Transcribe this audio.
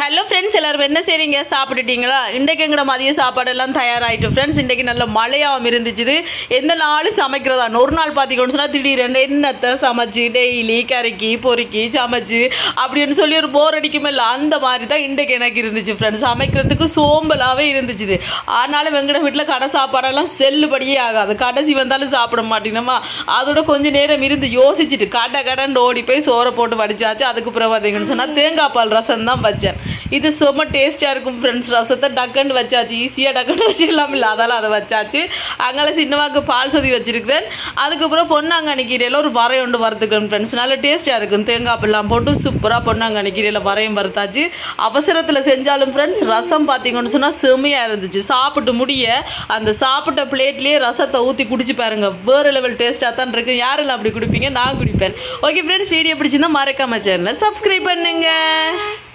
Hello friends, எல்லோரும் என்ன செய்றீங்க? சாப்பிட்டுட்டீங்களா? இன்றைக்கு எங்கட மதிய சாப்பாடெல்லாம் தயாராகிட்டு ஃப்ரெண்ட்ஸ். இன்றைக்கி நல்ல மழையாகவும் இருந்துச்சு. எந்த நாளும் சமைக்கிறதா ஒரு நாள் பார்த்திங்கன்னு சொன்னால் திடீரெண்டு என்னத்தை சமைச்சு டெய்லி கறிக்கி பொறுக்கி சமைச்சு அப்படின்னு சொல்லி ஒரு போர் அடிக்குமே இல்லை, அந்த மாதிரி தான் இன்றைக்கு எனக்கு இருந்துச்சு ஃப்ரெண்ட்ஸ். சமைக்கிறதுக்கு சோம்பலாகவே இருந்துச்சு. ஆனாலும் எங்கட வீட்டில் கடை சாப்பாடெல்லாம் செல்லுபடியே ஆகாது. கடைசி வந்தாலும் சாப்பிட மாட்டேங்கம்மா. அதோட கொஞ்சம் நேரம் இருந்து யோசிச்சுட்டு கடன் ஓடி போய் சோறை போட்டு வடிச்சாச்சு. அதுக்கு பிறகு பார்த்தீங்கன்னு சொன்னால் தேங்காய் பால் ரசம் தான் வச்சேன். இது ரொம்ப டேஸ்ட்டாக இருக்கும் ஃப்ரெண்ட்ஸ். ரசத்தை டக்குன்னு வச்சாச்சு, ஈஸியாக டக்குன்னு வச்சுக்கலாம் இல்லை, அதெல்லாம் அதை வச்சாச்சு. அங்கே சின்னவாக்கு பால் சதி வச்சுருக்கிறேன். அதுக்கப்புறம் பொன்னாங்கண்ணி கீரையில் ஒரு வரை ஒன்று வறுத்துக்கிறேன் ஃப்ரெண்ட்ஸ். நல்ல டேஸ்ட்டாக இருக்கும். தேங்காய் பில்லாம் போட்டு சூப்பராக பொன்னாங்கண்ணி கீரையில் வரையும் வறுத்தாச்சு. அவசரத்தில் செஞ்சாலும் ஃப்ரெண்ட்ஸ் ரசம் பார்த்தீங்கன்னு சொன்னால் செம்மையாக இருந்துச்சு. சாப்பிட்டு முடிய அந்த சாப்பிட்ட பிளேட்லேயே ரசத்தை ஊற்றி குடிச்சு பாருங்க, வேறு லெவல் டேஸ்ட்டாக தான் இருக்குது. யாரெல்லாம் அப்படி குடிப்பீங்க? நான் குடிப்பேன். ஓகே ஃப்ரெண்ட்ஸ், வீடியோ பிடிச்சிருந்தா மறக்காம சேனலை சப்ஸ்கிரைப் பண்ணுங்கள்.